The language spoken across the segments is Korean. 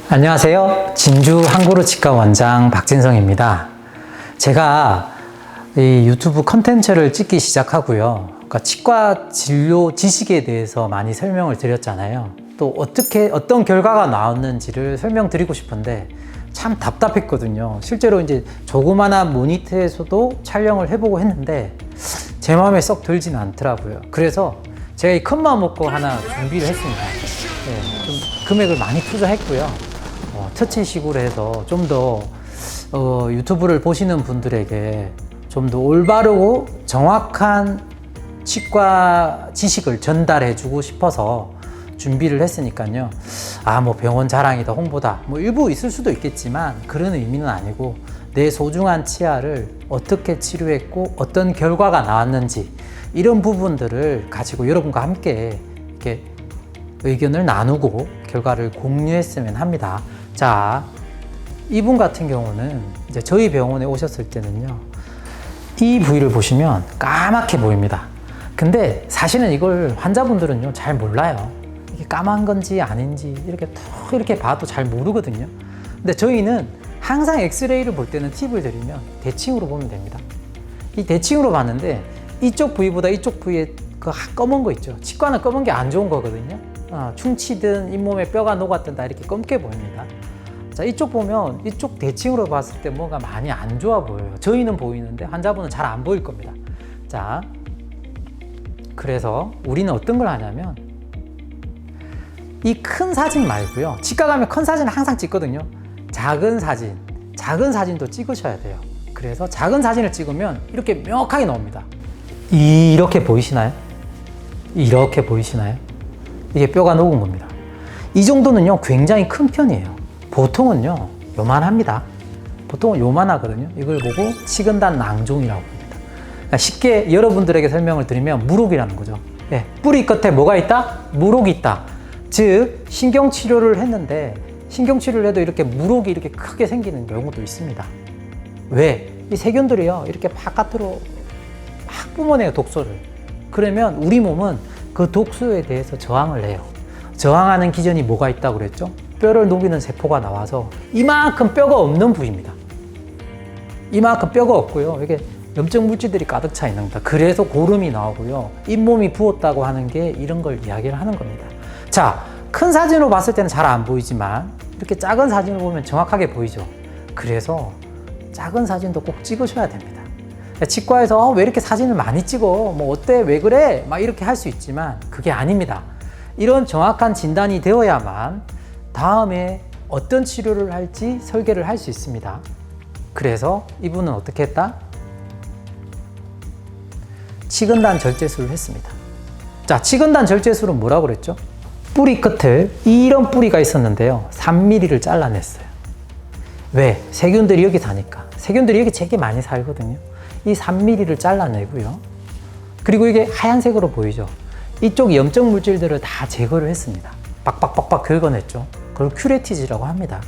안녕하세요. 진주 한그루 치과 원장 박진성입니다. 제가 이 유튜브 컨텐츠를 찍기 시작하고요. 그러니까 치과 진료 지식에 대해서 많이 설명을 드렸잖아요. 또 어떤 결과가 나왔는지를 설명드리고 싶은데 참 답답했거든요. 실제로 이제 조그마한 모니터에서도 촬영을 해보고 했는데 제 마음에 썩 들지는 않더라고요. 그래서 제가 이 큰 마음 먹고 하나 준비를 했습니다. 좀 금액을 많이 투자했고요. 터치식으로 해서 좀 더 유튜브를 보시는 분들에게 좀 더 올바르고 정확한 치과 지식을 전달해 주고 싶어서 준비를 했으니까요. 뭐 병원 자랑이다, 홍보다, 뭐 일부 있을 수도 있겠지만 그런 의미는 아니고 내 소중한 치아를 어떻게 치료했고 어떤 결과가 나왔는지 이런 부분들을 가지고 여러분과 함께 이렇게 의견을 나누고 결과를 공유했으면 합니다. 자, 이분 같은 경우는 이제 저희 병원에 오셨을 때는요, 이 부위를 보시면 까맣게 보입니다. 근데 사실은 이걸 환자분들은요, 잘 몰라요. 이게 까만 건지 아닌지 이렇게 봐도 잘 모르거든요. 근데 저희는 항상 엑스레이를 볼 때는 팁을 드리면 대칭으로 보면 됩니다. 이 대칭으로 봤는데 이쪽 부위보다 이쪽 부위에 그 검은 거 있죠. 치과는 검은 게 안 좋은 거거든요. 충치든 잇몸에 뼈가 녹았든 다 이렇게 검게 보입니다. 자, 이쪽 보면 이쪽 대칭으로 봤을 때 뭔가 많이 안 좋아 보여요. 저희는 보이는데 환자분은 잘 안 보일 겁니다. 자, 그래서 우리는 어떤 걸 하냐면 이 큰 사진 말고요. 치과 가면 큰 사진을 항상 찍거든요. 작은 사진도 찍으셔야 돼요. 그래서 작은 사진을 찍으면 이렇게 명확하게 나옵니다. 이렇게 보이시나요? 이렇게 보이시나요? 이게 뼈가 녹은 겁니다. 이 정도는요, 굉장히 큰 편이에요. 보통은요, 요만합니다. 보통은 요만하거든요. 이걸 보고 치근단 낭종이라고 합니다. 그러니까 쉽게 여러분들에게 설명을 드리면 무록이라는 거죠. 뿌리 끝에 뭐가 있다? 무록이 있다. 즉, 신경치료를 했는데 신경치료를 해도 이렇게 무록이 이렇게 크게 생기는 경우도 있습니다. 왜? 이 세균들이요, 이렇게 바깥으로 막 뿜어내요, 독소를. 그러면 우리 몸은 그 독소에 대해서 저항을 해요. 저항하는 기전이 뭐가 있다고 그랬죠? 뼈를 녹이는 세포가 나와서 이만큼 뼈가 없는 부위입니다. 이만큼 뼈가 없고요. 이게 염증 물질들이 가득 차 있는 겁니다. 그래서 고름이 나오고요. 잇몸이 부었다고 하는 게 이런 걸 이야기를 하는 겁니다. 자, 큰 사진으로 봤을 때는 잘 안 보이지만 이렇게 작은 사진을 보면 정확하게 보이죠. 그래서 작은 사진도 꼭 찍으셔야 됩니다. 치과에서 왜 이렇게 사진을 많이 찍어? 뭐 어때? 왜 그래? 막 이렇게 할 수 있지만 그게 아닙니다. 이런 정확한 진단이 되어야만 다음에 어떤 치료를 할지 설계를 할 수 있습니다. 그래서 이분은 어떻게 했다? 치근단 절제술을 했습니다. 자, 치근단 절제술은 뭐라고 그랬죠? 뿌리 끝을, 이런 뿌리가 있었는데요, 3mm를 잘라냈어요. 왜? 세균들이 여기 사니까. 세균들이 여기 되게 많이 살거든요. 이 3mm를 잘라내고요. 그리고 이게 하얀색으로 보이죠? 이쪽 염증 물질들을 다 제거를 했습니다. 빡빡빡빡 긁어냈죠. 그걸 큐레티지라고 합니다.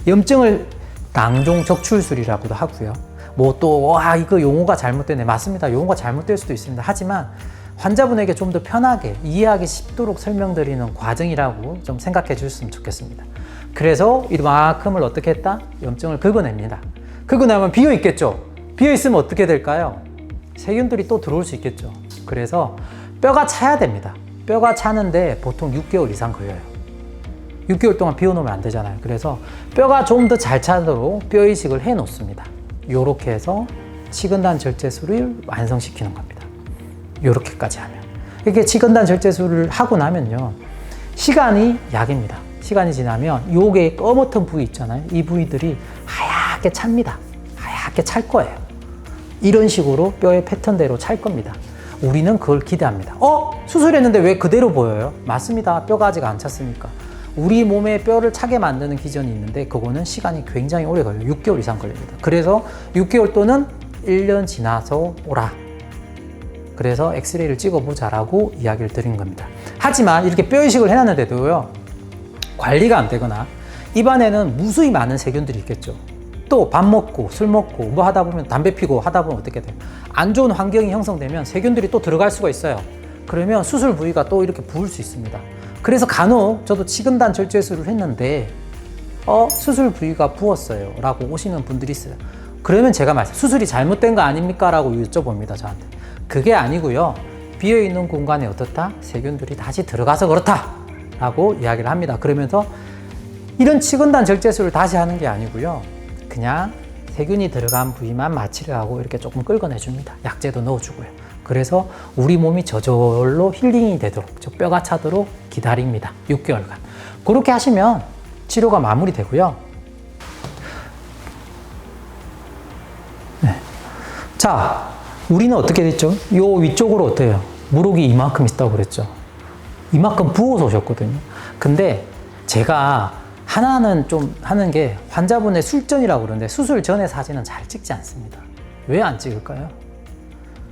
염증을 낭종 적출술이라고도 하고요. 뭐 또 이거 용어가 잘못되네. 맞습니다. 용어가 잘못될 수도 있습니다. 하지만 환자분에게 좀 더 편하게 이해하기 쉽도록 설명드리는 과정이라고 좀 생각해 주셨으면 좋겠습니다. 그래서 이만큼을 어떻게 했다? 염증을 긁어냅니다. 긁어내면 비어 있겠죠. 비어 있으면 어떻게 될까요? 세균들이 또 들어올 수 있겠죠. 그래서 뼈가 차야 됩니다. 뼈가 차는데 보통 6개월 이상 걸려요. 6개월 동안 비워놓으면 안 되잖아요. 그래서 뼈가 좀 더 잘 차도록 뼈 이식을 해 놓습니다. 요렇게 해서 치근단 절제술을 완성시키는 겁니다. 요렇게까지 하면. 이렇게 치근단 절제술을 하고 나면요, 시간이 약입니다. 시간이 지나면 요게 검었던 부위 있잖아요. 이 부위들이 하얗게 찹니다. 하얗게 찰 거예요. 이런 식으로 뼈의 패턴대로 찰 겁니다. 우리는 그걸 기대합니다. 수술했는데 왜 그대로 보여요? 맞습니다. 뼈가 아직 안 찼으니까. 우리 몸에 뼈를 차게 만드는 기전이 있는데 그거는 시간이 굉장히 오래 걸려요. 6개월 이상 걸립니다. 그래서 6개월 또는 1년 지나서 오라. 그래서 엑스레이를 찍어보자라고 이야기를 드린 겁니다. 하지만 이렇게 뼈 이식을 해놨는데도요, 관리가 안 되거나 입안에는 무수히 많은 세균들이 있겠죠. 또 밥 먹고 술 먹고 뭐 하다 보면 담배 피고 하다 보면 어떻게 돼요? 안 좋은 환경이 형성되면 세균들이 또 들어갈 수가 있어요. 그러면 수술 부위가 또 이렇게 부을 수 있습니다. 그래서 간혹 저도 치근단 절제술을 했는데 수술 부위가 부었어요 라고 오시는 분들이 있어요. 그러면 제가 수술이 잘못된 거 아닙니까? 라고 여쭤봅니다, 저한테. 그게 아니고요. 비어있는 공간에 어떻다? 세균들이 다시 들어가서 그렇다 라고 이야기를 합니다. 그러면서 이런 치근단 절제술을 다시 하는 게 아니고요. 그냥 세균이 들어간 부위만 마취를 하고 이렇게 조금 긁어내 줍니다. 약재도 넣어주고요. 그래서 우리 몸이 저절로 힐링이 되도록, 뼈가 차도록 기다립니다. 6개월간. 그렇게 하시면 치료가 마무리되고요. 네. 자, 우리는 어떻게 됐죠? 요 위쪽으로 어때요? 무릎이 이만큼 있다고 그랬죠? 이만큼 부어서 오셨거든요. 근데 제가 하나는 좀 하는 게 환자분의 술전이라고 그러는데 수술 전에 사진은 잘 찍지 않습니다. 왜 안 찍을까요?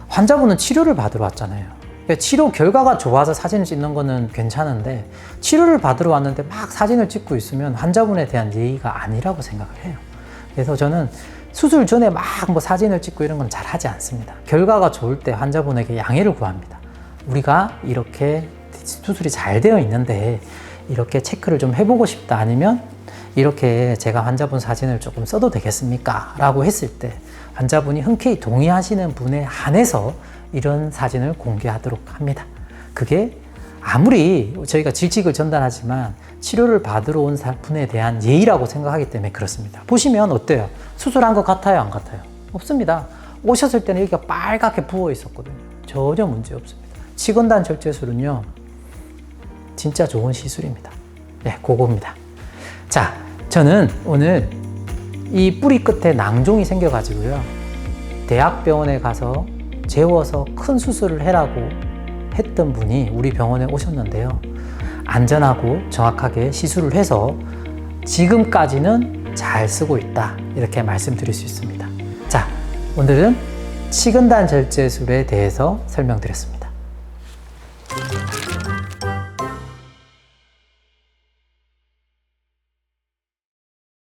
환자분은 치료를 받으러 왔잖아요. 치료 결과가 좋아서 사진을 찍는 거는 괜찮은데 치료를 받으러 왔는데 막 사진을 찍고 있으면 환자분에 대한 예의가 아니라고 생각을 해요. 그래서 저는 수술 전에 막 뭐 사진을 찍고 이런 건 잘 하지 않습니다. 결과가 좋을 때 환자분에게 양해를 구합니다. 우리가 이렇게 수술이 잘 되어 있는데 이렇게 체크를 좀 해보고 싶다, 아니면 이렇게 제가 환자분 사진을 조금 써도 되겠습니까? 라고 했을 때 환자분이 흔쾌히 동의하시는 분에 한해서 이런 사진을 공개하도록 합니다. 그게 아무리 저희가 질식을 전달하지만 치료를 받으러 온 분에 대한 예의라고 생각하기 때문에 그렇습니다. 보시면 어때요? 수술한 것 같아요? 안 같아요? 없습니다. 오셨을 때는 여기가 빨갛게 부어 있었거든요. 전혀 문제 없습니다. 치근단 절제술은요, 진짜 좋은 시술입니다. 네, 그겁니다. 자, 저는 오늘 이 뿌리 끝에 낭종이 생겨가지고요, 대학병원에 가서 재워서 큰 수술을 해라고 했던 분이 우리 병원에 오셨는데요. 안전하고 정확하게 시술을 해서 지금까지는 잘 쓰고 있다, 이렇게 말씀드릴 수 있습니다. 자, 오늘은 치근단 절제술에 대해서 설명드렸습니다.